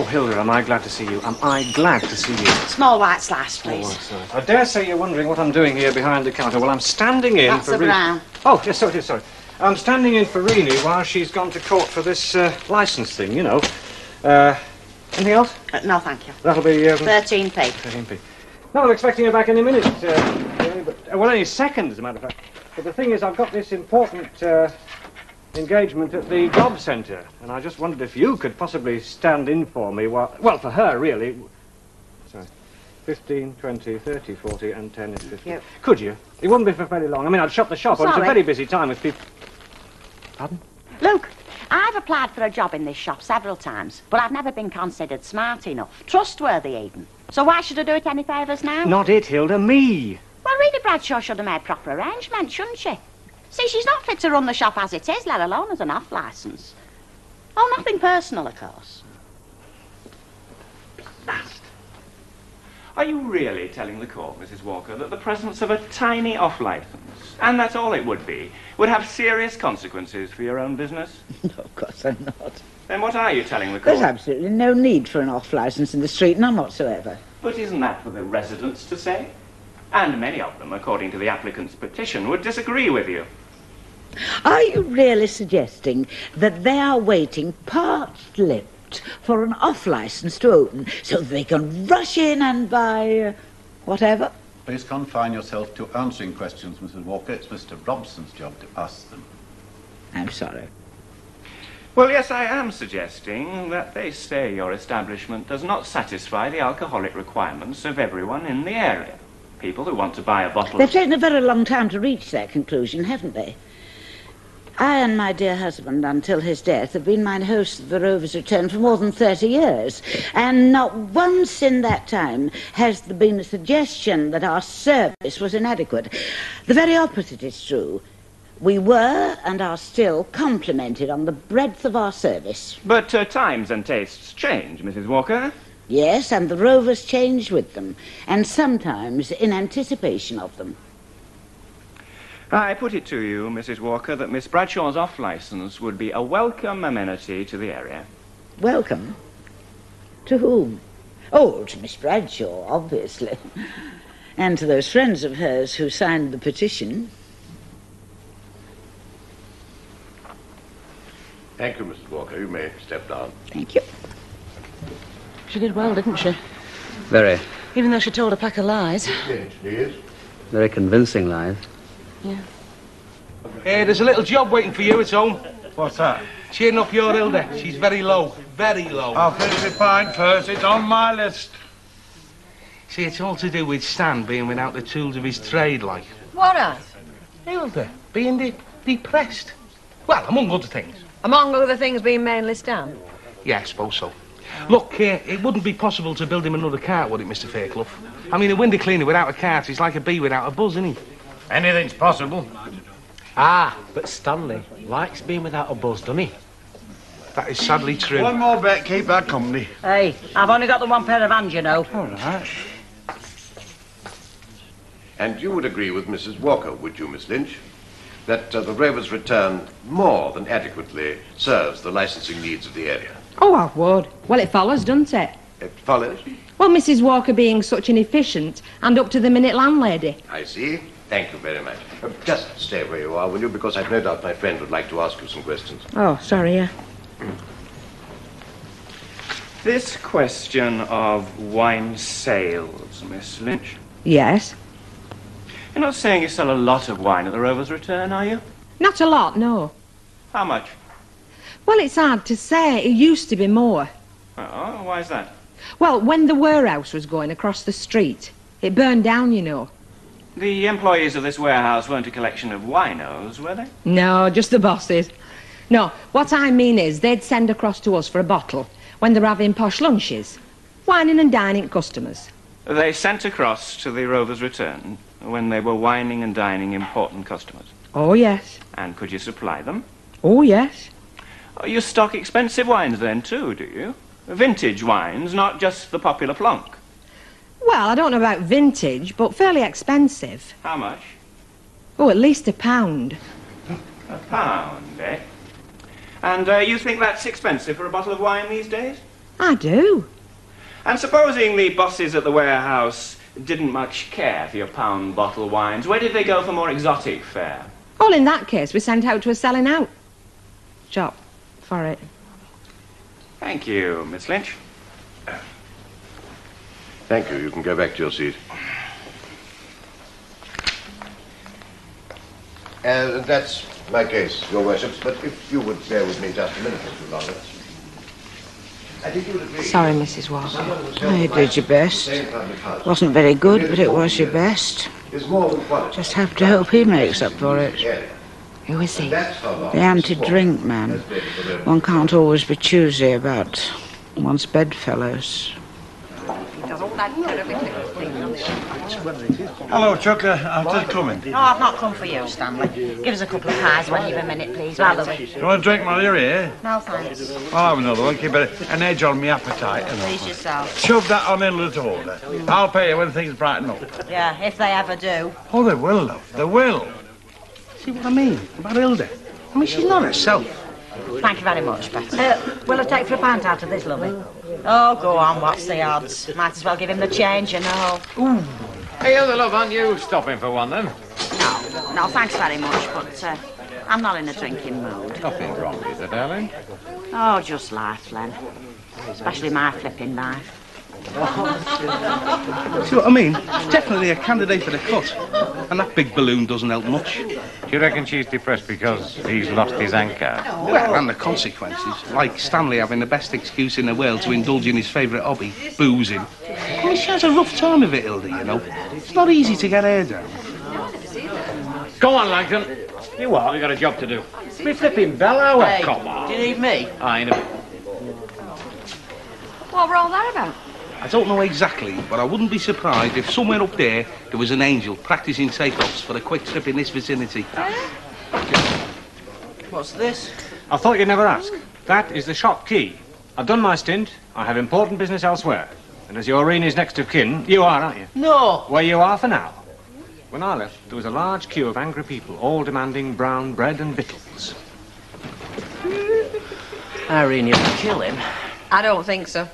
Hilda, am I glad to see you. Am I glad to see you. Small white slice, please. Oh, I dare say you're wondering what I'm doing here behind the counter. Well, I'm standing in That's for... a brown. Oh, yes, so it is, sorry. I'm standing in for Rini while she's gone to court for this licence thing, you know. Anything else? No, thank you. That'll be... 13p. 13p. No, I'm expecting her back any minute. Well, any second, as a matter of fact. But the thing is, I've got this important engagement at the job centre, and I just wondered if you could possibly stand in for me while... Well, for her, really. Sorry. 15, 20, 30, 40, and 10 is 50. Yep. Could you? It wouldn't be for very long. I mean, I'd shut the shop. It's a very busy time with people... Pardon? Luke, I've applied for a job in this shop several times, but I've never been considered smart enough. Trustworthy, even. So why should I do it any favours now? Not it, Hilda, me. Well, Rita Bradshaw should have made proper arrangements, shouldn't she? See, she's not fit to run the shop as it is, let alone as an off-licence. Oh, nothing personal, of course. Last. Are you really telling the court, Mrs. Walker, that the presence of a tiny off-licence, and that's all it would be, would have serious consequences for your own business? No, of course I'm not. Then what are you telling the court? There's absolutely no need for an off-licence in the street, none whatsoever. But isn't that for the residents to say? And many of them, according to the applicant's petition, would disagree with you. Are you really suggesting that they are waiting parched-lipped for an off-licence to open so they can rush in and buy whatever? Please confine yourself to answering questions, Mrs. Walker. It's Mr. Robson's job to ask them. I'm sorry. Well, yes, I am suggesting that they say your establishment does not satisfy the alcoholic requirements of everyone in the area. People who want to buy a bottle... They've taken a very long time to reach that conclusion, haven't they? I and my dear husband, until his death, have been mine hosts of the Rover's Return for more than 30 years. And not once in that time has there been a suggestion that our service was inadequate. The very opposite is true. We were and are still complimented on the breadth of our service. But times and tastes change, Mrs. Walker. Yes, and the Rovers changed with them, and sometimes in anticipation of them. I put it to you, Mrs. Walker, that Miss Bradshaw's off-licence would be a welcome amenity to the area. Welcome? To whom? Oh, to Miss Bradshaw, obviously. And to those friends of hers who signed the petition. Thank you, Mrs. Walker. You may step down. Thank you. She did well, didn't she? Very. Even though she told a pack of lies. Yes, it is. Very convincing lies. Yeah. Hey, there's a little job waiting for you at home. What's that? Cheering up your Hilda. She's very low. Very low. I'll finish the pint first. It's on my list. See, it's all to do with Stan being without the tools of his trade, like. What else? Hilda, being depressed. Well, among other things. Among other things being mainly Stan? Yeah, I suppose so. Look, it wouldn't be possible to build him another cart, would it, Mr. Fairclough? I mean, a window cleaner without a cart is like a bee without a buzz, isn't he? Anything's possible. Ah, but Stanley likes being without a buzz, doesn't he? That is sadly true. One more bet, keep that company. Hey, I've only got the one pair of hands, you know. All right. And you would agree with Mrs. Walker, would you, Miss Lynch, that the Rover's Return more than adequately serves the licensing needs of the area? Oh, I would. Well, it follows, doesn't it? It follows? Well, Mrs. Walker being such an efficient and up-to-the-minute landlady. I see. Thank you very much. Just stay where you are, will you? Because I've no doubt my friend would like to ask you some questions. Oh, sorry, yeah. This question of wine sales, Miss Lynch. Yes? You're not saying you sell a lot of wine at the Rover's Return, are you? Not a lot, no. How much? Well, it's hard to say. It used to be more. Oh, why is that? Well, when the warehouse was going across the street, it burned down, you know. The employees of this warehouse weren't a collection of winos, were they? No, just the bosses. No, what I mean is they'd send across to us for a bottle when they're having posh lunches, wining and dining customers. They sent across to the Rover's Return when they were wining and dining important customers. Oh, yes. And could you supply them? Oh, yes. Oh, you stock expensive wines then, too, do you? Vintage wines, not just the popular plonk. Well, I don't know about vintage, but fairly expensive. How much? Oh, at least £1. £1, eh? And you think that's expensive for a bottle of wine these days? I do. And supposing the bosses at the warehouse didn't much care for your pound bottle wines, where did they go for more exotic fare? Well, in that case, we're sent out to a selling out shop for it. Thank you, Miss Lynch. Thank you. You can go back to your seat. That's my case, Your Worships, but if you would bear with me just a minute or two longer. I think you would agree. Sorry, Mrs. Walker. You did your best. Wasn't very good, but it was your best. Just have to hope he makes up for it. Who is he? The anti-drink man. One can't always be choosy about one's bedfellows. Hello, Chuck. I'm just coming. No, I've not come for you, Stanley. Give us a couple of pies when you've a minute, please, will we? You want a drink while you're here? No, thanks. I'll have another one. Keep an edge on my appetite. Please yourself. Shove that on in little order. I'll pay you when things brighten up. Yeah, if they ever do. Oh, they will, love. They will. See what I mean about Hilda? I mean, she's not herself. Thank you very much, Betty. Will I take for a pint out of this, lovey? Oh, go on, what's the odds? Might as well give him the change, you know. Ooh. Hey, Hilda, love, aren't you stopping for one, then? No, thanks very much, but I'm not in a drinking mood. Nothing wrong, is there, darling? Oh, just life, Len. Especially my flipping life. See what I mean? She's definitely a candidate for the cut. And that big balloon doesn't help much. Do you reckon she's depressed because he's lost his anchor? Well, and the consequences. Like Stanley having the best excuse in the world to indulge in his favourite hobby, boozing. I mean, she has a rough time of it, Hilda, you know. It's not easy to get her down. Go on, Langton. You what? You got a job to do. Me flipping bell hour. Hey, come on. Do you need me? Aye, in a bit. What were all that about? I don't know exactly, but I wouldn't be surprised if somewhere up there was an angel practising takeoffs for a quick trip in this vicinity. What's this? I thought you'd never ask. That is the shop key. I've done my stint. I have important business elsewhere. And as you're Rene's next of kin, you are, aren't you? No. Well, you are for now. When I left, there was a large queue of angry people, all demanding brown bread and victuals. Irene, you'll kill him. I don't think so.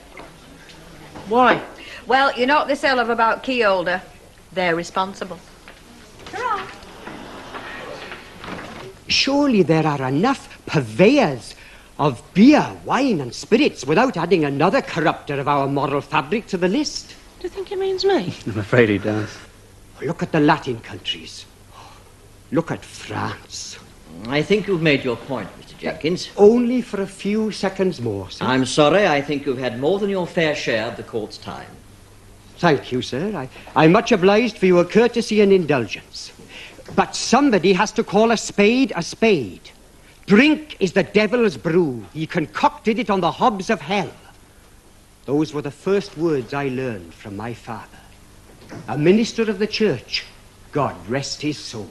Why? Well, you know what they say, love, about key holder? They're responsible. Surely there are enough purveyors of beer, wine and spirits without adding another corrupter of our moral fabric to the list. Do you think he means me? I'm afraid he does. Look at the Latin countries. Look at France. I think you've made your point, Mr. Jenkins. Only for a few seconds more, sir. I'm sorry, I think you've had more than your fair share of the court's time. Thank you, sir. I'm much obliged for your courtesy and indulgence. But somebody has to call a spade a spade. Drink is the devil's brew. He concocted it on the hobs of hell. Those were the first words I learned from my father. A minister of the church. God rest his soul.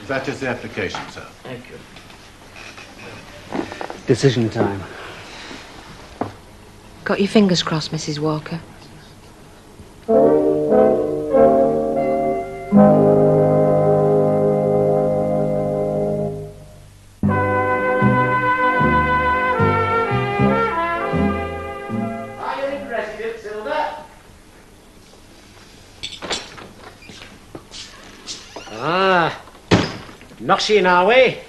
That is the application, sir. Thank you. Decision time. Got your fingers crossed, Mrs. Walker? Are you interested, Silver? Ah, noshy in our way.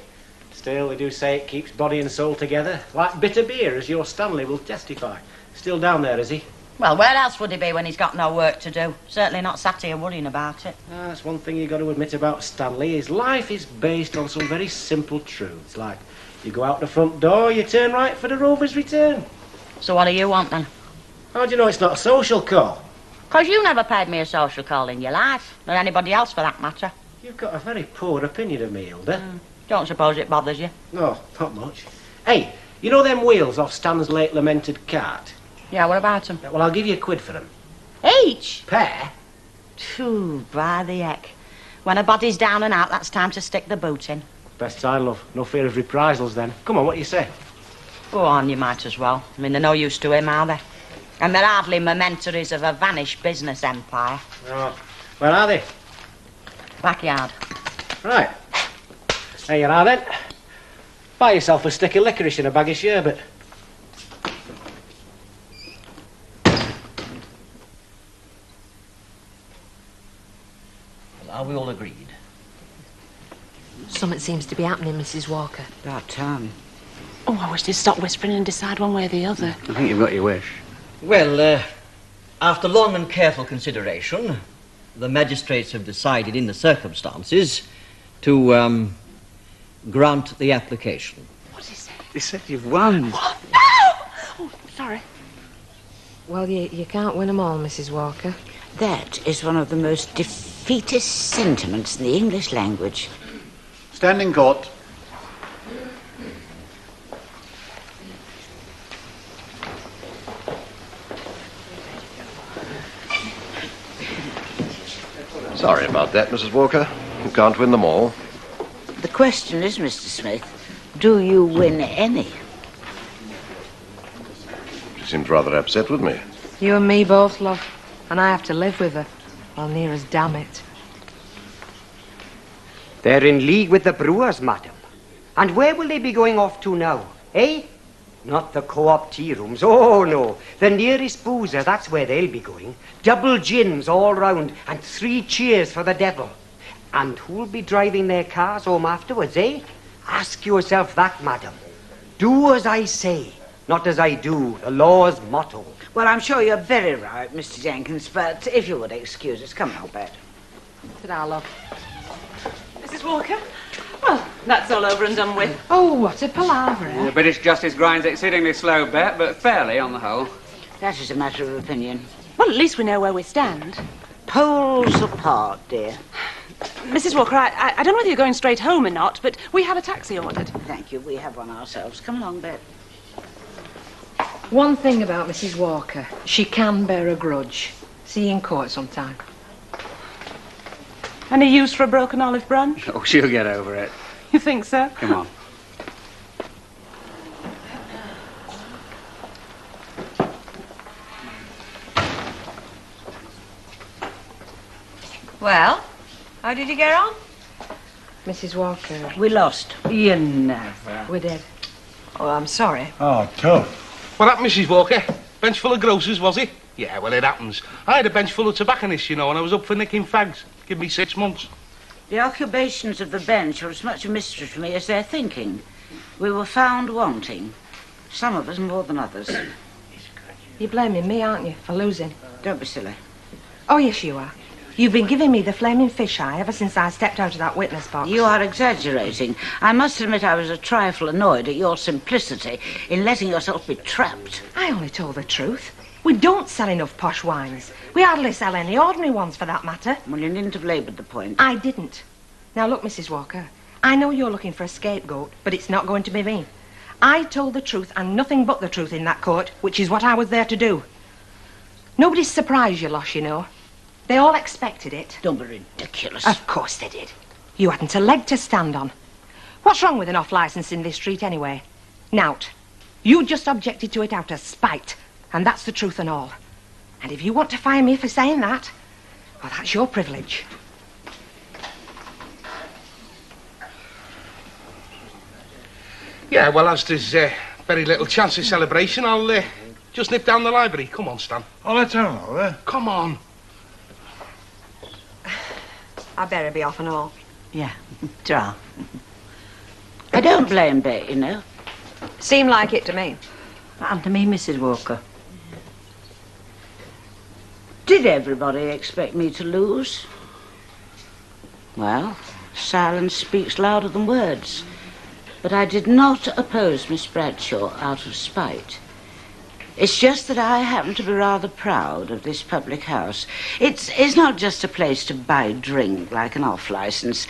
Still, we do say it keeps body and soul together, like bitter beer, as your Stanley will testify. Still down there, is he? Well, where else would he be when he's got no work to do? Certainly not sat here worrying about it. That's one thing you've got to admit about Stanley. His life is based on some very simple truths, like you go out the front door, you turn right for the Rover's return. So what do you want, then? How do you know it's not a social call? 'Cause you never paid me a social call in your life, nor anybody else for that matter. You've got a very poor opinion of me, Hilda. Don't suppose it bothers you? No, not much. Hey, you know them wheels off Stan's late lamented cart? Yeah, what about them? Well, I'll give you £1 for them. Each? Pair? Phew, by the heck. When a body's down and out, that's time to stick the boot in. Best sign, love. No fear of reprisals, then. Come on, what do you say? Go on, you might as well. I mean, they're no use to him, are they? And they're hardly mementories of a vanished business empire. Oh, where are they? Backyard. Right. There you are, then. Buy yourself a stick of licorice and a bag of sherbet. Well, are we all agreed? Something seems to be happening, Mrs. Walker. About time. Oh, I wish they'd stop whispering and decide one way or the other. I think you've got your wish. Well, after long and careful consideration, the magistrates have decided in the circumstances to grant the application. What's he say? They said you've won. What? No! Oh, sorry. Well, you can't win them all, Mrs. Walker. That is one of the most defeatist sentiments in the English language. Standing court. Sorry about that, Mrs. Walker. You can't win them all. The question is, Mr. Smith, do you win any? She seems rather upset with me. You and me both, love. And I have to live with her. Well, near as damn it. They're in league with the brewers, madam. And where will they be going off to now, eh? Not the co-op tea rooms, oh no. The nearest boozer, that's where they'll be going. Double gins all round and 3 cheers for the devil. And who'll be driving their cars home afterwards, eh? Ask yourself that, madam. Do as I say, not as I do, the law's motto. Well, I'm sure you're very right, Mr. Jenkins, but if you would excuse us, come on, Bet. Ta-da, love. Mrs. Walker? Well, that's all over and done with. Oh, what a palaver, eh? The British justice grinds exceedingly slow, Bet, but fairly on the whole. That is a matter of opinion. Well, at least we know where we stand. Poles apart, dear. Mrs. Walker, I don't know whether you're going straight home or not, but we have a taxi ordered. Thank you. We have one ourselves. Come along, Bet. One thing about Mrs. Walker, she can bear a grudge. See you in court sometime. Any use for a broken olive branch? Oh, she'll get over it. You think so? Come on. Well, how did you get on? Mrs. Walker. We lost. You never. We did. Oh, I'm sorry. Oh, tough. What happened, Mrs. Walker? Bench full of grocers, was it? Yeah, well, it happens. I had a bench full of tobacconists, you know, and I was up for nicking fags. Give me 6 months. The occupations of the bench are as much a mystery to me as their thinking. We were found wanting. Some of us more than others. You're blaming me, aren't you, for losing? Don't be silly. Oh, yes, you are. You've been giving me the flaming fish-eye ever since I stepped out of that witness box. You are exaggerating. I must admit I was a trifle annoyed at your simplicity in letting yourself be trapped. I only told the truth. We don't sell enough posh wines. We hardly sell any ordinary ones, for that matter. Well, you needn't have laboured the point. I didn't. Now, look, Mrs. Walker, I know you're looking for a scapegoat, but it's not going to be me. I told the truth and nothing but the truth in that court, which is what I was there to do. Nobody's surprised you lost, you know. They all expected it. Don't be ridiculous. Of course they did. You hadn't a leg to stand on. What's wrong with an off-licence in this street, anyway? Nout. You just objected to it out of spite, and that's the truth and all. And if you want to fire me for saying that, well, that's your privilege. Yeah, well, as there's very little chance of celebration, I'll just nip down the library. Come on, Stan. Oh, let's have another. Come on. I better be off and all. Yeah, ta. I don't blame Bet, you know. Seemed like it to me. And to me, Mrs. Walker. Did everybody expect me to lose? Well, silence speaks louder than words. But I did not oppose Miss Bradshaw out of spite. It's just that I happen to be rather proud of this public house. It's not just a place to buy drink like an off-licence.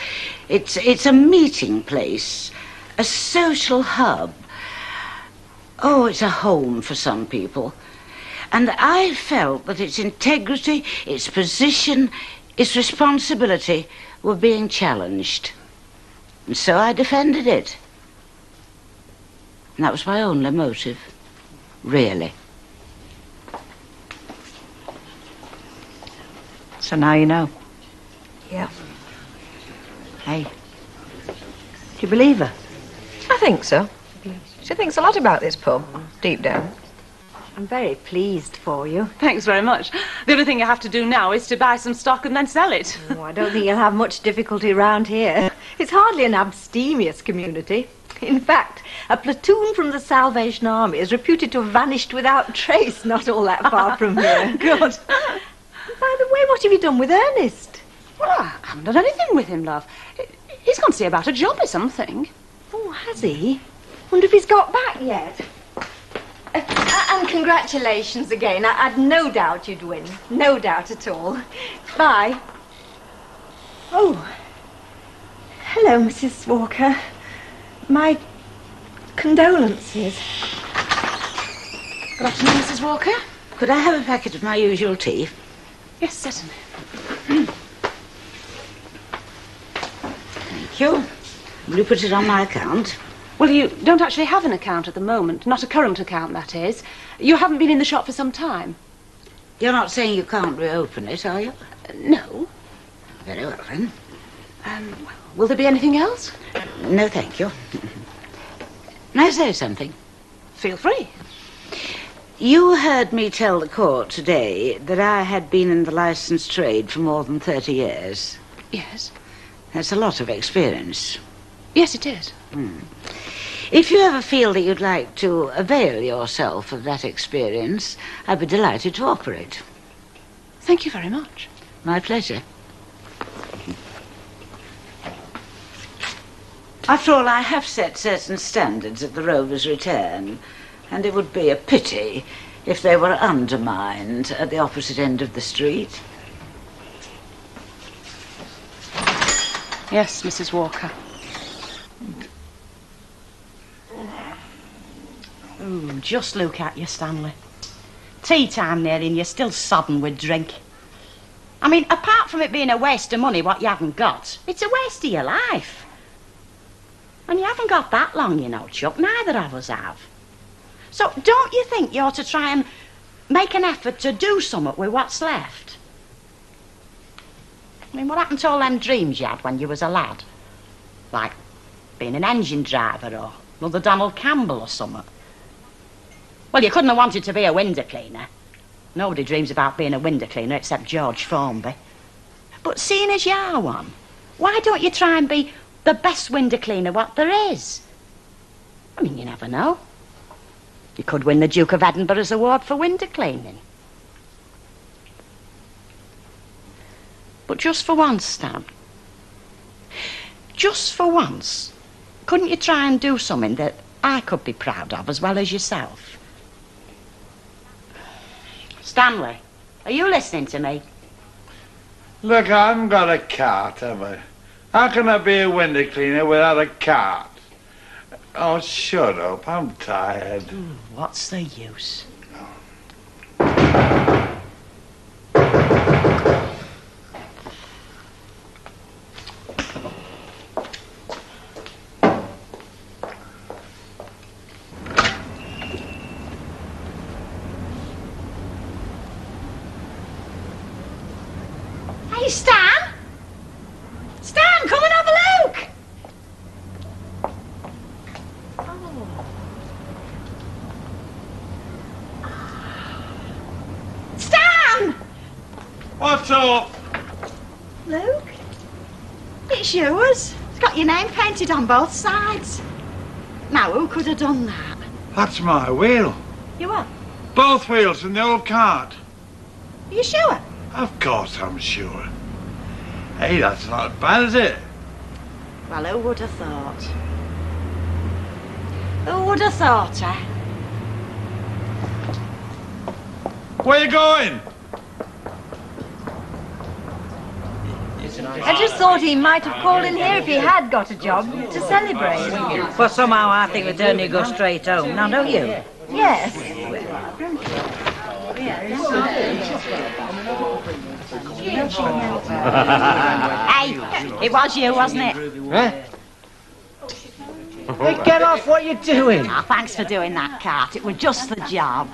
It's a meeting place, a social hub. Oh, it's a home for some people. And I felt that its integrity, its position, its responsibility were being challenged. And so I defended it. And that was my only motive. Really. So now you know. Yeah. Hey, do you believe her? I think so. She thinks a lot about this pub, deep down. I'm very pleased for you. Thanks very much. The only thing you have to do now is to buy some stock and then sell it. Oh, I don't think you'll have much difficulty around here. It's hardly an abstemious community. In fact, a platoon from the Salvation Army is reputed to have vanished without trace not all that far from here. Good. By the way, what have you done with Ernest? Well, I haven't done anything with him, love. He's gone to see about a job or something. Oh, has he? Wonder if he's got back yet. And congratulations again. I'd no doubt you'd win. No doubt at all. Bye. Oh. Hello, Mrs. Walker. My condolences. Good afternoon, Mrs. Walker. Could I have a packet of my usual tea? Yes, certainly. Thank you. Will you put it on my account? Well, you don't actually have an account at the moment. Not a current account, that is. You haven't been in the shop for some time. You're not saying you can't reopen it, are you? No. Very well, then. Will there be anything else? No, thank you. May I say something? Feel free. You heard me tell the court today that I had been in the licensed trade for more than 30 years. Yes. That's a lot of experience. Yes, it is. If you ever feel that you'd like to avail yourself of that experience, I'd be delighted to operate. Thank you very much. My pleasure. After all, I have set certain standards at the Rover's return, and it would be a pity if they were undermined at the opposite end of the street. Yes, Mrs. Walker. Ooh, just look at you, Stanley. Tea time nearly and you're still sodding with drink. I mean, apart from it being a waste of money what you haven't got, it's a waste of your life. And you haven't got that long, you know, Chuck. Neither of us have. So don't you think you ought to try and make an effort to do something with what's left? I mean, what happened to all them dreams you had when you was a lad? Like being an engine driver or another Donald Campbell or something. Well, you couldn't have wanted to be a window cleaner. Nobody dreams about being a window cleaner except George Formby. But seeing as you are one, why don't you try and be the best window cleaner what there is? I mean, you never know. You could win the Duke of Edinburgh's award for window cleaning. But just for once, Stan, just for once, couldn't you try and do something that I could be proud of as well as yourself? Stanley, are you listening to me? Look, I haven't got a cart, have I? How can I be a window cleaner without a cart? Oh, shut up. I'm tired. What's the use? Hey, Stan! Stan, come and have a look! Stan! What's up? Luke, it's yours. It's got your name painted on both sides. Now, who could have done that? That's my wheel. You what? Both wheels in the old cart. Are you sure? Of course I'm sure. Hey, that's not bad, is it? Well, who would have thought? Who would have thought, eh? Where you going? I just thought he might have called in here if he had got a job to celebrate. Well, somehow I think we'd only go straight home. Now, don't you? Yes. Hey, it was you, wasn't it? Huh? Hey, get off, what you doing? Oh, thanks for doing that, Cart. It was just the job.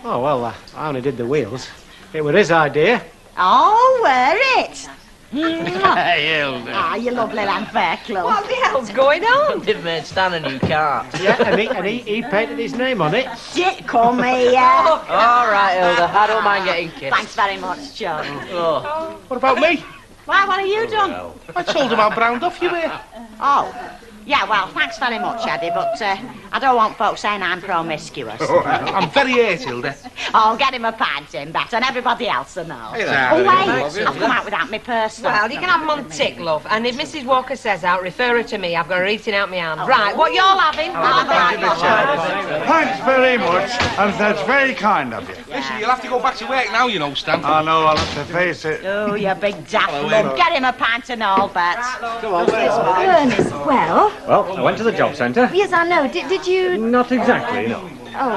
Oh, well, I only did the wheels. It was his idea. Oh, were it? Hey, Hilda. Ah, you lovely lamb fair club. What the hell's going on? They've made Stan a new cart. Yeah, and he painted his name on it. Dick, come here. All right, Hilda, I don't mind getting kissed. Thanks very much, John. Oh. What about me? Why, what have you done? I told him how brown duff you were. Oh. Yeah, well, thanks very much, Eddie, but I don't want folks saying I'm promiscuous. I'm very hurt, Hilda. Oh, get him a pint in, Bet, and everybody else will know. Hey, oh, wait, I've come out without my purse. Well, you can have them on tick, love, and if Mrs. Walker says out, refer her to me. I've got her eating out my hand. Right, what y'all having? Thanks very much, and that's very kind of you. Listen, you'll have to go back to work now, you know, Stan. I know, I'll have to face it. Oh, you big daft love. Get him a pint and all, Bet. Come on, Ernest, well... Well, I went to the job centre. Yes, I know. Did you... Not exactly, no. Oh.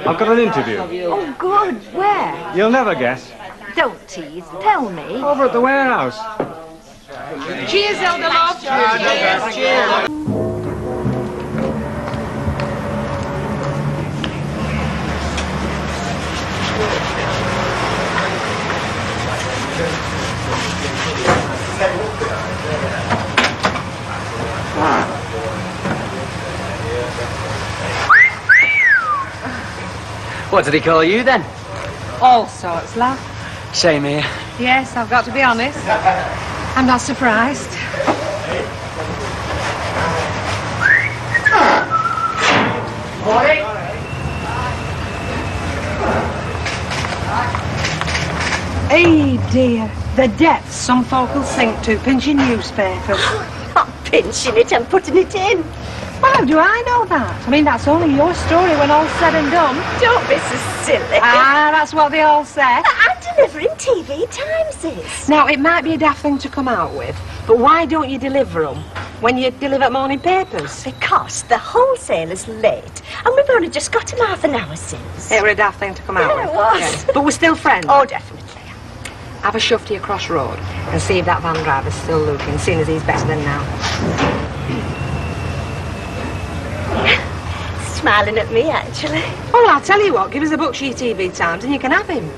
I've got an interview. Oh, good. Where? You'll never guess. Don't tease. Tell me. Over at the warehouse. Cheers, Hilda, love. Cheers. Cheers. What did he call you then? All sorts, love. Same here. Yes, I've got to be honest. I'm not surprised. Hey, dear. The depths some folk will sink to pinching newspapers. Not pinching it and putting it in. Well, how do I know that? I mean, that's only your story when all's said and done. Don't be so silly. Ah, that's what they all say. I'm delivering TV Timeses. Now, it might be a daft thing to come out with, but why don't you deliver them when you deliver morning papers? Because the wholesaler's late, and we've only just got him half an hour since. It were a daft thing to come out with. It was. Yes. But we're still friends. Oh, definitely. Have a shove to your crossroad and see if that van driver's still looking, seeing as he's better than now. Smiling at me, actually. Oh, well, I'll tell you what, give us a book sheet TV Times and you can have him.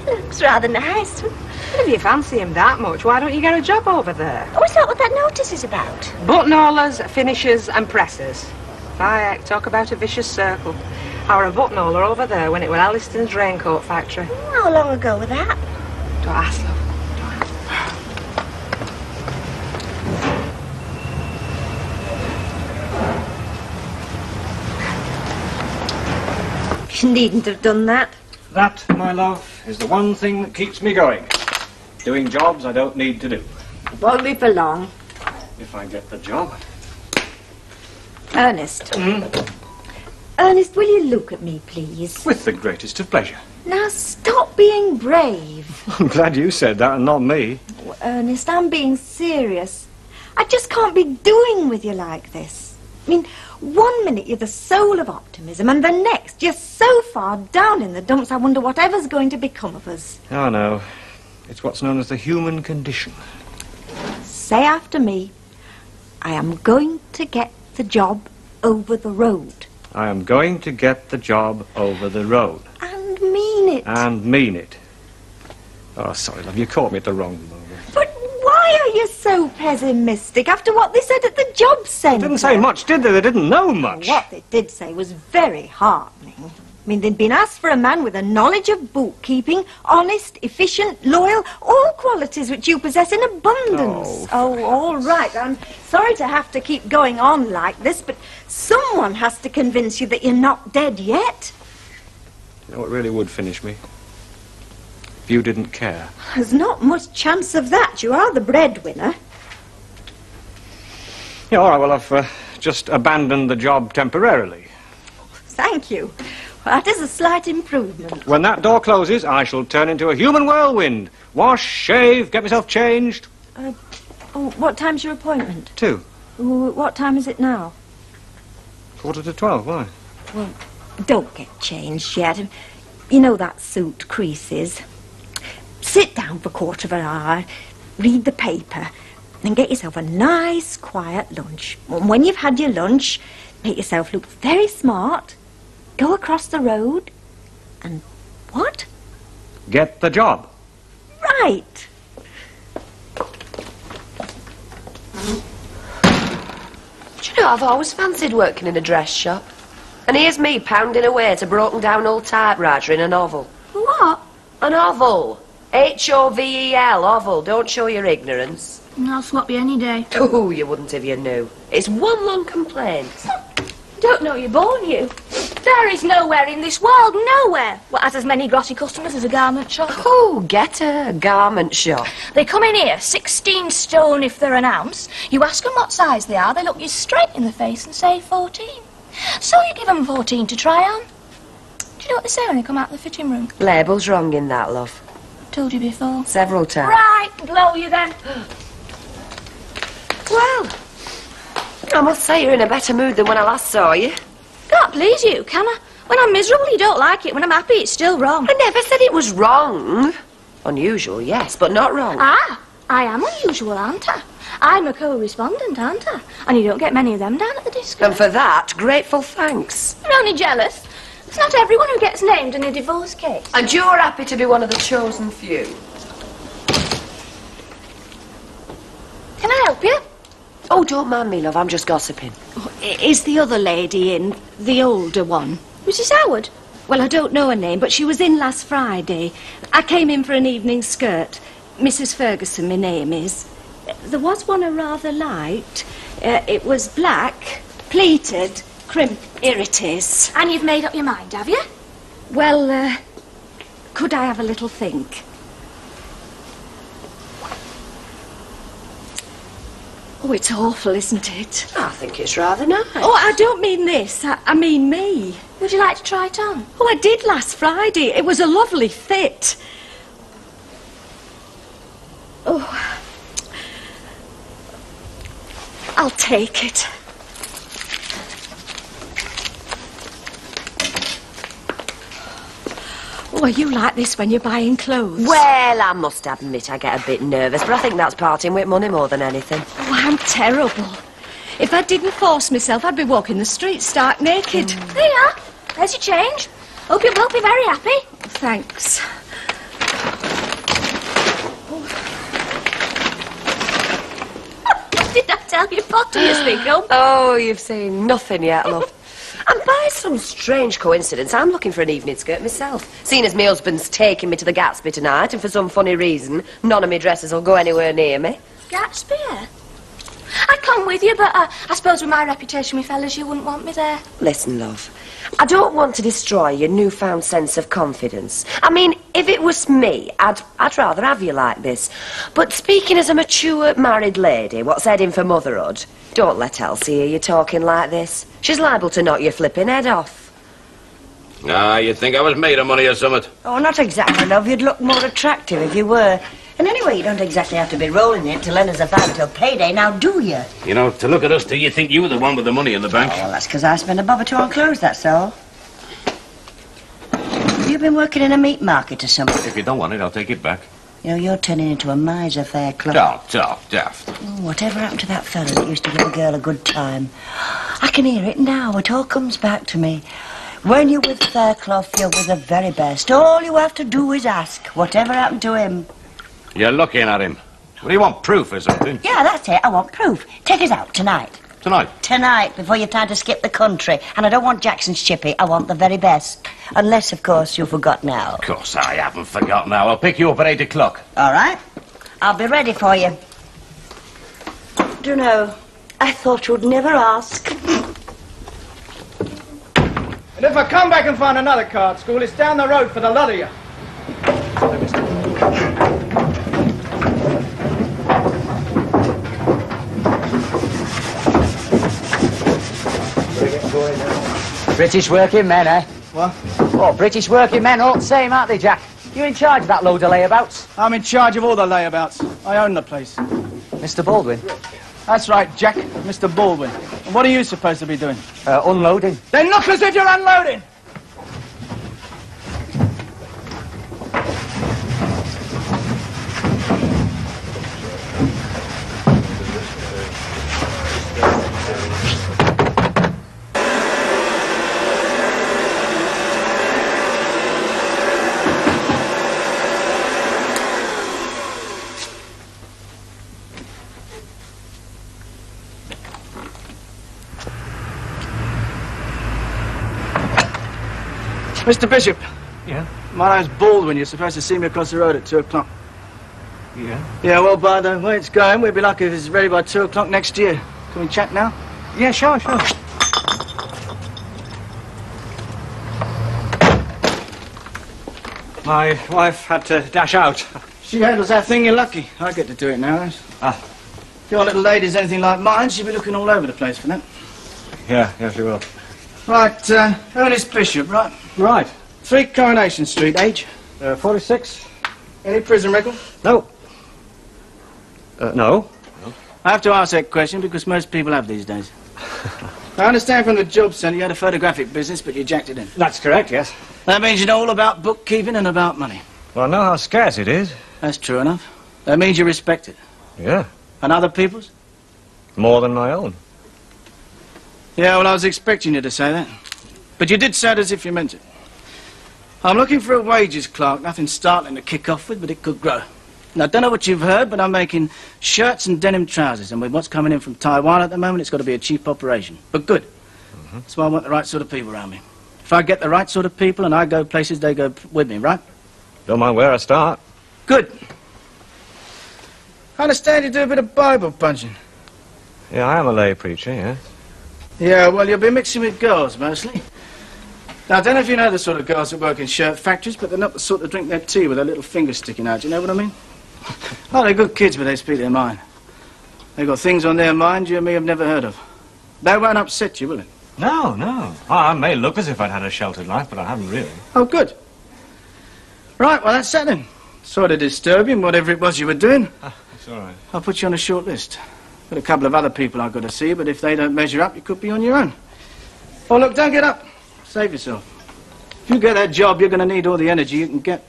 He looks rather nice. Well, if you fancy him that much, why don't you get a job over there? Oh, is that what that notice is about? Buttonholers, finishers and pressers. Aye, talk about a vicious circle. I were a buttonholer over there when it was Alliston's raincoat factory. How long ago was that? Don't ask, love. You needn't have done that. That, my love, is the one thing that keeps me going. Doing jobs I don't need to do. Won't be for long. If I get the job. Ernest. Ernest, will you look at me, please? With the greatest of pleasure. Now, stop being brave. I'm glad you said that and not me. Oh, Ernest, I'm being serious. I just can't be doing with you like this. I mean, 1 minute you're the soul of optimism, and the next you're so far down in the dumps I wonder whatever's going to become of us. Oh, no. It's what's known as the human condition. Say after me, I am going to get the job over the road. I am going to get the job over the road. And mean it. And mean it. Oh, sorry, love, you caught me at the wrong moment. But why are you so pessimistic after what they said at the job centre? They didn't say much, did they? They didn't know much. What they did say was very heartening. I mean, they'd been asked for a man with a knowledge of bookkeeping, honest, efficient, loyal, all qualities which you possess in abundance. Oh, all right. I'm sorry to have to keep going on like this, but someone has to convince you that you're not dead yet. You know what really would finish me? If you didn't care. There's not much chance of that. You are the breadwinner. Yeah, all right, well, I've just abandoned the job temporarily. Thank you. Well, that is a slight improvement. When that door closes, I shall turn into a human whirlwind. Wash, shave, get myself changed. Oh, what time's your appointment? 2. What time is it now? 11:45, why? Well, don't get changed yet. You know that suit creases. Sit down for a quarter of an hour, read the paper, and get yourself a nice, quiet lunch. And when you've had your lunch, make yourself look very smart, go across the road, and what? Get the job. Right. You know, I've always fancied working in a dress shop. And here's me pounding away at a broken-down old typewriter in a novel. What? A novel. H-O-V-E-L, oval. Don't show your ignorance. I'll swap you any day. Oh, you wouldn't if you knew. It's one long complaint. Don't know you're born, you. There is nowhere in this world, nowhere, what has as many glossy customers as a garment shop. Oh, get a garment shop. They come in here, 16 stone if they're an ounce. You ask them what size they are, they look you straight in the face and say 14. So you give them 14 to try on. Do you know what they say when they come out of the fitting room? Label's wrong in that, love. Told you before. Several times. Right, blow you then. Well, I must say you're in a better mood than when I last saw you. Can't please you, can I? When I'm miserable, you don't like it. When I'm happy, it's still wrong. I never said it was wrong. Unusual, yes, but not wrong. Ah, I am unusual, aren't I? I'm a co-respondent, aren't I? And you don't get many of them down at the disco. And for that, grateful thanks. I'm only jealous. It's not everyone who gets named in a divorce case. And you're happy to be one of the chosen few. Can I help you? Oh, don't mind me, love. I'm just gossiping. Is the other lady in? The older one? Mrs. Howard? Well, I don't know her name, but she was in last Friday. I came in for an evening skirt. Mrs. Ferguson, my name is. There was one a rather light. It was black, pleated, crimp. Here it is. And you've made up your mind, have you? Well, could I have a little think? Oh, it's awful, isn't it? I think it's rather nice. Oh, I don't mean this. I mean me. Would you like to try it on? Oh, I did last Friday. It was a lovely fit. Oh, I'll take it. Oh, are you like this when you're buying clothes? Well, I must admit I get a bit nervous, but I think that's parting with money more than anything. Oh, I'm terrible. If I didn't force myself, I'd be walking the streets stark naked. There you are. There's your change. Hope you will be very happy. Thanks. Did I tell you potterously, Gum? Oh, you've seen nothing yet, love. And by some strange coincidence, I'm looking for an evening skirt myself. Seeing as my husband's taking me to the Gatsby tonight, and for some funny reason, none of my dresses will go anywhere near me. Gatsby, eh? I'd come with you, but I suppose with my reputation with fellas, you wouldn't want me there. Listen, love, I don't want to destroy your newfound sense of confidence. I mean, if it was me, I'd rather have you like this. But speaking as a mature married lady, what's heading for motherhood, don't let Elsie hear you talking like this. She's liable to knock your flipping head off. Ah, you'd think I was made of money or something. Oh, not exactly, love. You'd look more attractive if you were. And anyway, you don't exactly have to be rolling it to lend us a fiver till payday, now do you? You know, to look at us two, you think you were the one with the money in the bank. Oh, well, that's because I spend a bob or two on clothes, that's all. Have you been working in a meat market or something? If you don't want it, I'll take it back. You know, you're turning into a miser, Fairclough. Don't talk, daft. Oh, whatever happened to that fellow that used to give a girl a good time? I can hear it now. It all comes back to me. When you're with Fairclough, you're with the very best. All you have to do is ask. Whatever happened to him? You're looking at him. What do you want, proof or something? Yeah, that's it. I want proof. Take us out tonight. Tonight? Tonight, before you've time to skip the country. And I don't want Jackson's chippy. I want the very best. Unless, of course, you forgot now. Of course I haven't forgotten now. I'll pick you up at 8 o'clock. All right. I'll be ready for you. Do you know, I thought you'd never ask. And if I come back and find another card school, it's down the road for the lot of you. British working men, eh? What? Oh, British working men, all the same, aren't they, Jack? You in charge of that load of layabouts? I'm in charge of all the layabouts. I own the place. Mr. Baldwin? That's right, Jack. Mr. Baldwin. And what are you supposed to be doing? Unloading. Then look as if you're unloading! Mr. Bishop. Yeah? My name's Baldwin. You're supposed to see me across the road at 2 o'clock. Yeah? Yeah, well, by the way it's going, we'd be lucky if it's ready by 2 o'clock next year. Can we chat now? Yeah, sure. My wife had to dash out. She handles that thing, you're lucky. I get to do it now. Ah. If your little lady's anything like mine, she'll be looking all over the place for that. Yeah, she will. Right, Ernest Bishop, right? Right. 3 Coronation Street, age? 46. Any prison record? No. No. I have to ask that question because most people have these days. I understand from the job centre you had a photographic business, but you jacked it in. That's correct, yes. That means you know all about bookkeeping and about money. Well, I know how scarce it is. That's true enough. That means you respect it. Yeah. And other people's? More than my own. Yeah, well, I was expecting you to say that. But you did say it as if you meant it. I'm looking for a wages clerk. Nothing startling to kick off with, but it could grow. Now, I don't know what you've heard, but I'm making shirts and denim trousers. And with what's coming in from Taiwan at the moment, it's got to be a cheap operation. But good. That's why I want the right sort of people around me. If I get the right sort of people and I go places, they go with me, right? Don't mind where I start. Good. I understand you do a bit of Bible punching. Yeah, I am a lay preacher, yeah. Yeah, well, you'll be mixing with girls, mostly. Now, I don't know if you know the sort of girls that work in shirt factories, but they're not the sort that drink their tea with their little fingers sticking out. Do you know what I mean? Oh, they're good kids, but they speak their mind. They've got things on their mind you and me have never heard of. That won't upset you, will it? No. Oh, I may look as if I'd had a sheltered life, but I haven't really. Oh, good. Right, well, that's that then. Sorry to disturb you in whatever it was you were doing. It's all right. I'll put you on a short list. Got a couple of other people I've got to see, but if they don't measure up, you could be on your own. Oh, look, don't get up. Save yourself. If you get that job, you're going to need all the energy you can get.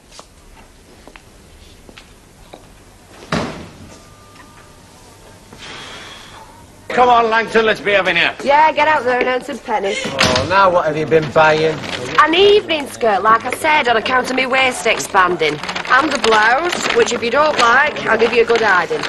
Come on, Langton, let's be having here. Yeah, get out there and earn some pennies. Oh, now what have you been buying? An evening skirt, like I said, on account of my waist expanding. And the blouse, which if you don't like, I'll give you a good hiding.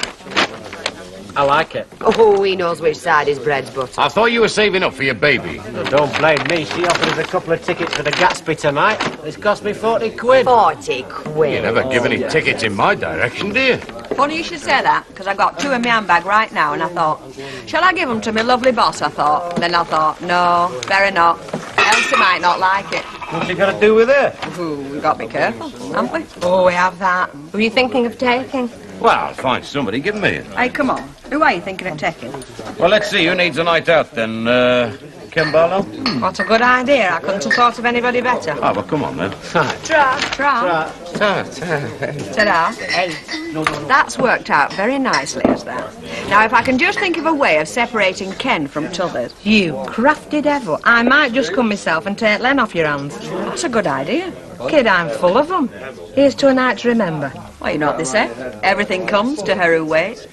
I like it. Oh, he knows which side his bread's butter. I thought you were saving up for your baby. Don't blame me. She offered us a couple of tickets for the Gatsby tonight. It's cost me 40 quid. 40 quid? You never give any tickets in my direction, do you? Funny you should say that, because I've got 2 in my handbag right now, and I thought, shall I give them to my lovely boss, I thought. Then I thought, no, better not. Else he might not like it. What's he got to do with her? Ooh, we've got to be careful, haven't we? Oh, we have that. Who are you thinking of taking? Well, I'll find somebody. Give me it. Hey, come on. Who are you thinking of taking? Well, let's see. Who needs a night out, then? Kim Barlow? What a good idea. I couldn't have thought of anybody better. Oh, well, come on, then. Tra. Ta-da. Hey. That's worked out very nicely, as that. Now, if I can just think of a way of separating Ken from t'others. You crafty devil. I might just come myself and take Len off your hands. That's a good idea. Kid, I'm full of them. Here's to a night to remember. Well, you know what they say. Everything comes to her who waits.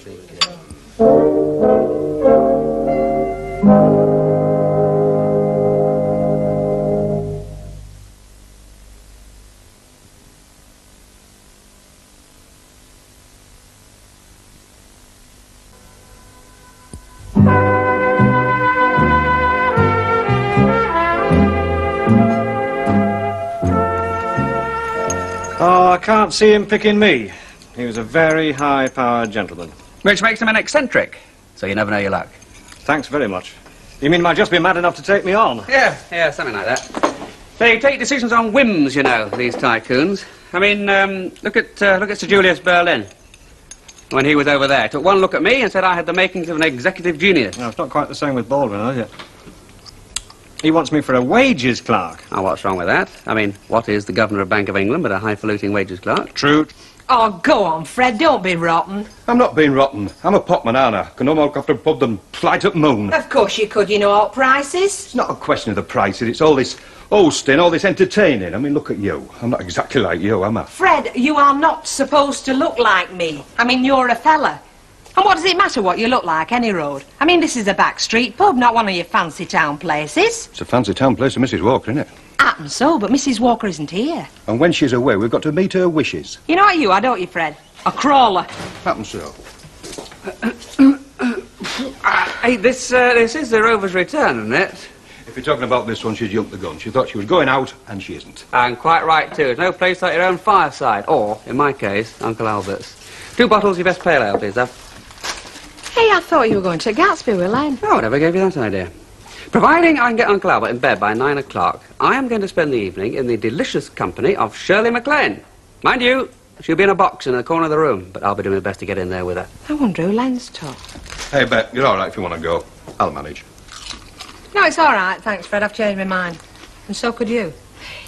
Oh, I can't see him picking me. He was a very high-powered gentleman. Which makes him an eccentric, so you never know your luck. Thanks very much. You mean he might just be mad enough to take me on? Yeah, something like that. They take decisions on whims, you know, these tycoons. I mean, look at Sir Julius Berlin. When he was over there, took one look at me and said I had the makings of an executive genius. No, it's not quite the same with Baldwin, is it? He wants me for a wages clerk. Oh, what's wrong with that? I mean, what is the Governor of Bank of England but a highfalutin wages clerk? True. Oh, go on, Fred, don't be rotten. I'm not being rotten. I'm a potman, aren't I? Can no more look after a pub than flight up moon. Of course you could, you know all prices. It's not a question of the prices, it's all this hosting, all this entertaining. I mean, look at you. I'm not exactly like you, am I? Fred, you are not supposed to look like me. I mean, you're a fella. And what does it matter what you look like, any road? I mean, this is a back street pub, not one of your fancy town places. It's a fancy town place for Mrs. Walker, isn't it? Happens so, but Mrs. Walker isn't here. And when she's away, we've got to meet her wishes. You know what you are, don't you, Fred? A crawler. Happens so. Hey, this is the Rover's Return, isn't it? If you're talking about this one, she jumped the gun. She thought she was going out, and she isn't. And quite right, too. There's no place like your own fireside. Or, in my case, Uncle Albert's. 2 bottles of your best pale ale, please, Dad. Hey, I thought you were going to Gatsby with Len. Oh, whatever gave you that idea? Providing I can get Uncle Albert in bed by 9 o'clock, I am going to spend the evening in the delicious company of Shirley MacLaine. Mind you, she'll be in a box in the corner of the room, but I'll be doing my best to get in there with her. I wonder who Len's to. Hey, Bet, you're all right if you want to go. I'll manage. No, it's all right, thanks, Fred. I've changed my mind. And so could you.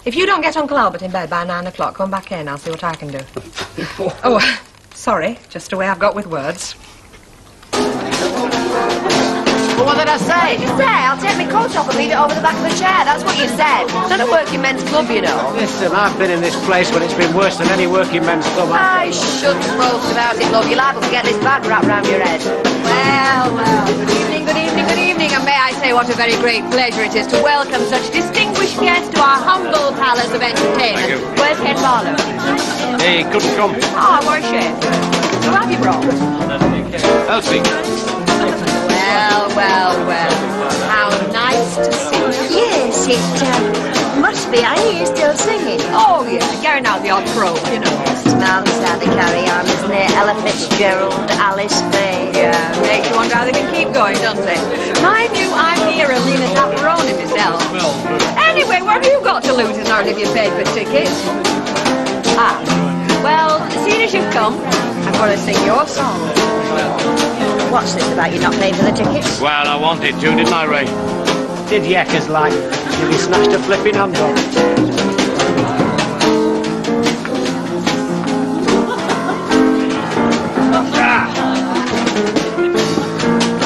If you don't get Uncle Albert in bed by 9 o'clock, come back in. I'll see what I can do. Oh, sorry. Just the way I've got with words. Well, what did I say? You say, I'll take my coat off and leave it over the back of the chair. That's what you said. Not a working men's club, you know. Listen, I've been in this place when it's been worse than any working men's club. I shouldn't boast about it, love. You're liable to get this bag wrapped round your head. Well, well, good evening, good evening, good evening. And may I say what a very great pleasure it is to welcome such distinguished guests to our humble palace of entertainment. Where's Ken Barlow? He couldn't come. Oh, what a shame. Who have you brought? Elsie. Well, well, well. How nice to see you. Yes, it must be. I hear you still singing. Oh, yeah, carrying out the odd croak, you know. Smells how they carry on, isn't it? Ella Fitzgerald, Alice Faye. Yeah, makes you wonder how they can keep going, doesn't it? Mind you, I'm here Alina Zapparoni myself. Anyway, what have you got to lose in order if you paid for tickets? Ah, well, seeing as you've come, I'm going to sing your song. What's this about you not paying for the tickets? Well, I wanted to, didn't I, Ray? Did Yeckers like? Did he snatched a flipping hand off?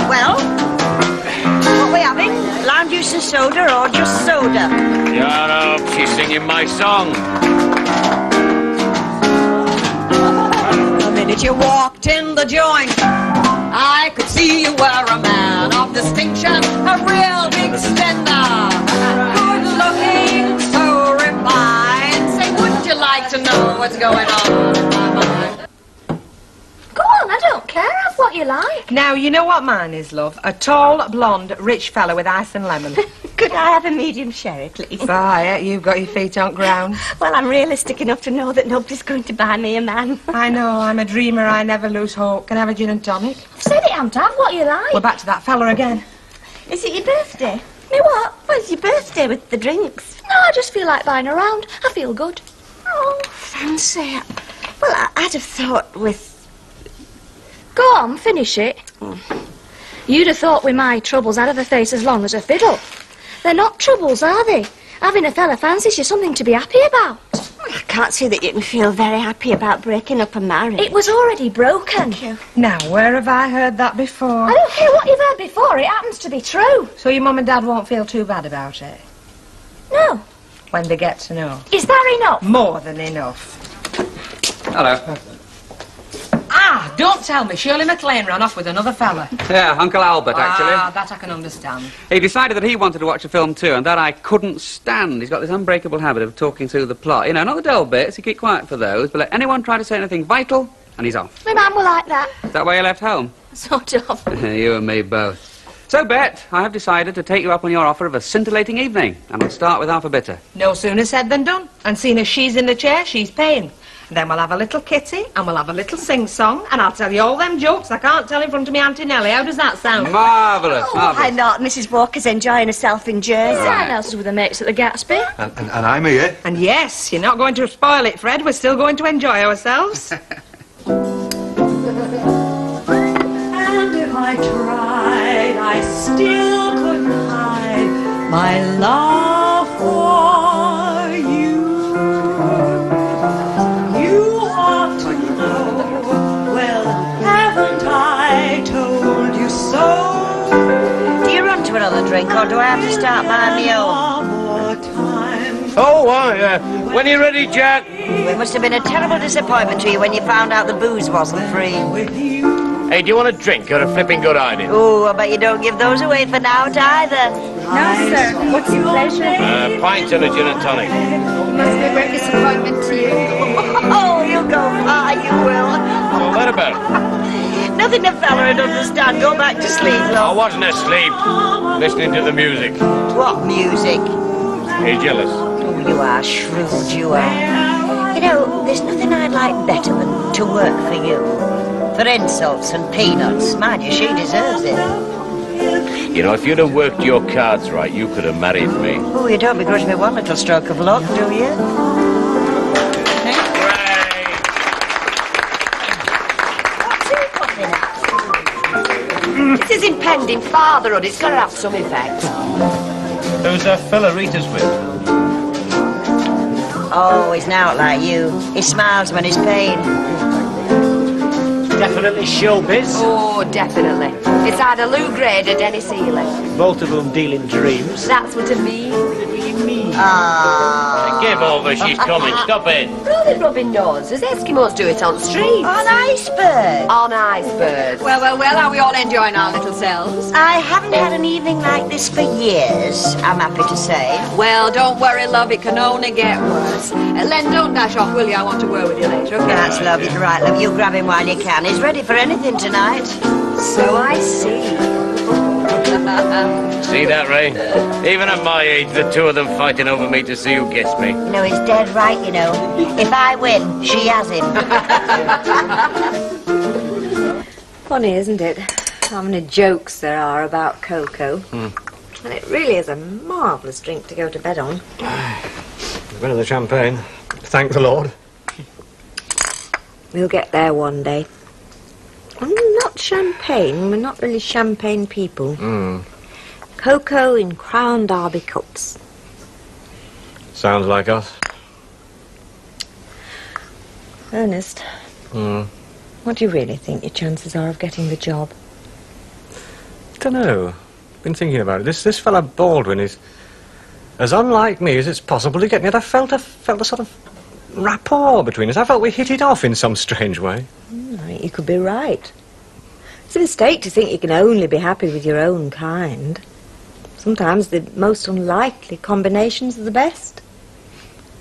Well, what we having? Lime juice and soda or just soda? Shut up, she's singing my song. The minute you walked in the joint, I could see you were a man of distinction, a real big spender. Good looking, so refined. Say, would you like to know what's going on in my mind? Go on, I don't care. Have what you like. Now, you know what mine is, love? A tall, blonde, rich fella with ice and lemon. Could I have a medium sherry, please? Right, you've got your feet on ground. Well, I'm realistic enough to know that nobody's going to buy me a man. I know, I'm a dreamer, I never lose hope. Can I have a gin and tonic? I've said it, Aunt. Have what you like. We're back to that fella again. Is it your birthday? Me what? Well, it's your birthday with the drinks. No, I just feel like buying a round. I feel good. Oh, fancy. Well, I'd have thought with... Go on, finish it. You'd have thought with my troubles I'd have a face as long as a fiddle. They're not troubles, are they? Having a fella fancies you something to be happy about. I can't see that you can feel very happy about breaking up a marriage. It was already broken. Thank you. Now, where have I heard that before? I don't care what you've heard before. It happens to be true. So your mum and dad won't feel too bad about it? No. When they get to know? Is that enough? More than enough. Hello. Ah, don't tell me. Shirley MacLaine ran off with another fella. Yeah, Uncle Albert, actually. Ah, that I can understand. He decided that he wanted to watch a film too, and that I couldn't stand. He's got this unbreakable habit of talking through the plot. You know, not the dull bits, he keep quiet for those, but let anyone try to say anything vital, and he's off. My mum were like that. Is that why you left home? Sort of. You and me both. So, Bet, I have decided to take you up on your offer of a scintillating evening, and we'll start with half a bitter. No sooner said than done. And seeing as she's in the chair, she's paying. Then we'll have a little kitty, and we'll have a little sing-song, and I'll tell you all them jokes I can't tell in front of me Auntie Nellie. How does that sound? Marvellous, Oh, marvellous. why not? Mrs. Walker's enjoying herself in Jersey. Someone else is with the mates at the Gatsby. And I'm here. And yes, you're not going to spoil it, Fred. We're still going to enjoy ourselves. And if I tried, I still couldn't hide my love for you. You ought to know, well, haven't I told you so? Do you run to another drink, or do I have to start buying my own? Oh, when you're ready, Jack. It must have been a terrible disappointment to you when you found out the booze wasn't free. Hey, do you want a drink or a flipping good idea? Oh, I bet you don't give those away for now either. No, sir. What's your pleasure? Pint and a gin and tonic. Must be a great disappointment to you. Oh, you'll go far, you will. So what about it? No, nothing a fella would understand. Go back to sleep, I love. wasn't asleep. Listening to the music. What music? You're jealous. Oh, you are shrewd, you are. You know, there's nothing I'd like better than to work for you. For insults and peanuts. Mind you, she deserves it. You know, if you'd have worked your cards right, you could have married me. Oh, you don't begrudge me one little stroke of luck, do you? This is impending fatherhood. It's got to have some effect. Who's that fella Rita's with? Oh, he's not like you. He smiles when he's paid. Definitely showbiz. Oh, definitely. It's either Lou Grade or Dennis Healy. Both of them dealing dreams. That's what I mean. Ah. Give over, she's coming. Stop it. Rather rubbing noses. Eskimos do it on streets. On iceberg. On icebergs. Well, are we all enjoying our little selves? I haven't had an evening like this for years, I'm happy to say. Well, don't worry, love, it can only get worse. Len, don't dash off, will you? I want to word with you later, okay? That's lovely. Right, love, you grab him while you can. He's ready for anything tonight. So I see. See that, Ray? Even at my age, the two of them fighting over me to see who gets me. You know, he's dead right, you know. If I win, she has him. Funny, isn't it? How many jokes there are about cocoa. And it really is a marvellous drink to go to bed on. A bit of the champagne. Thank the Lord. We'll get there one day. I'm not champagne. We're not really champagne people. Cocoa in Crown Derby cups. Sounds like us. Ernest, what do you really think your chances are of getting the job? Don't know. Been thinking about it. This fella Baldwin is as unlike me as it's possible to get. Yet I felt a sort of rapport between us. I felt we hit it off in some strange way. I think you could be right. It's a mistake to think you can only be happy with your own kind. Sometimes the most unlikely combinations are the best.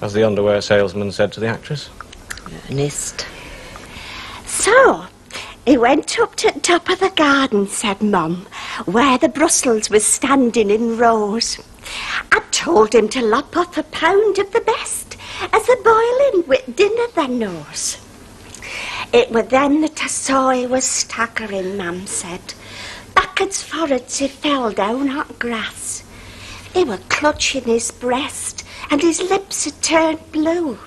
As the underwear salesman said to the actress. Ernest. So, he went up to the top of the garden, said Mum, where the Brussels was standing in rows. I told him to lop off a pound of the best, as a boiling with dinner they knows. It were then that I saw he was staggering, Mum said. Backwards forwards he fell down on grass. He were clutching his breast, and his lips had turned blue.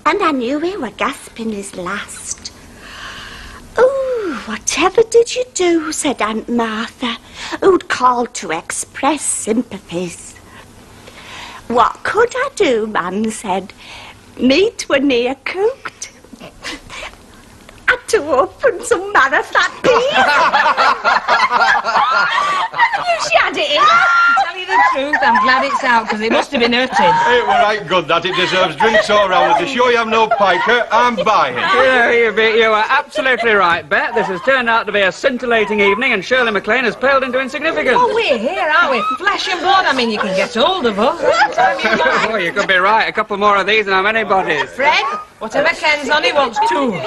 And I knew he were gasping his last. "Ooh, whatever did you do?" said Aunt Martha, who'd called to express sympathies. "What could I do?" Mum said. "Meat were near cooked. Had to open some marifat beer." You shut it in. To tell you the truth, I'm glad it's out, because it must have been hurting. It were right good that it deserves drinks all round. To show you have no piker, I'm buying. Yeah, you are absolutely right, Bet. This has turned out to be a scintillating evening, and Shirley MacLaine has paled into insignificance. Oh, we're here, are we? Flesh and blood. I mean, you can get hold of us. Oh, you could be right. A couple more of these and how many bodies? Fred, whatever Ken's on, he wants two.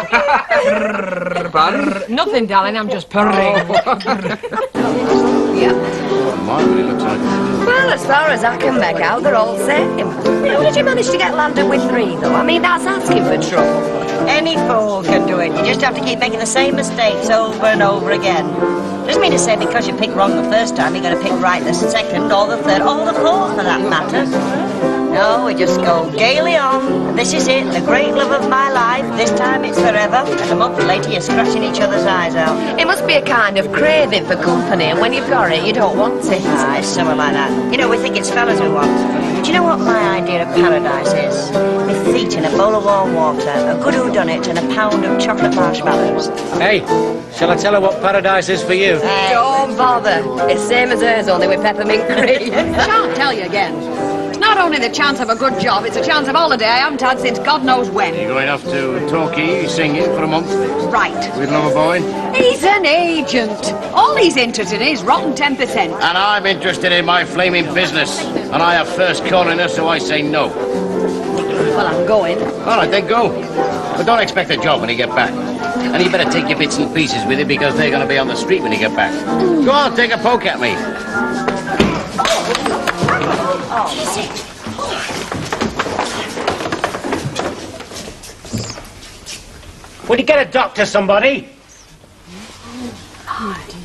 Pardon? Nothing, darling, I'm just purring. Well, as far as I can make out, they're all same. How did you manage to get landed with three, though? I mean, that's asking for trouble. Any fool can do it. You just have to keep making the same mistakes over and over again. Doesn't mean to say because you pick wrong the first time, you're going to pick right the second, or the third, or the fourth, for that matter. No, we just go gaily on. This is it, the great love of my life. This time it's forever. And a month later, you're scratching each other's eyes out. It must be a kind of craving for company, and when you've got it, you don't want it. Aye, something like that. You know, we think it's fellas who want. Do you know what my idea of paradise is? My feet in a bowl of warm water, a good whodunit, and a pound of chocolate marshmallows. Hey, shall I tell her what paradise is for you? Don't bother. It's same as hers, only with peppermint cream. Shan't tell you again. It's not only the chance of a good job, it's a chance of holiday I haven't had since God knows when. You're going off to Torquay, singing for a month? Right. With another boy? He's an agent. All he's interested in is rotten 10%. And I'm interested in my flaming business. And I have first call in her, so I say no. Well, I'm going. All right, then go. But don't expect a job when you get back. And you better take your bits and pieces with you because they're going to be on the street when you get back. Go on, take a poke at me. Will you get a doctor, somebody? Oh, dear.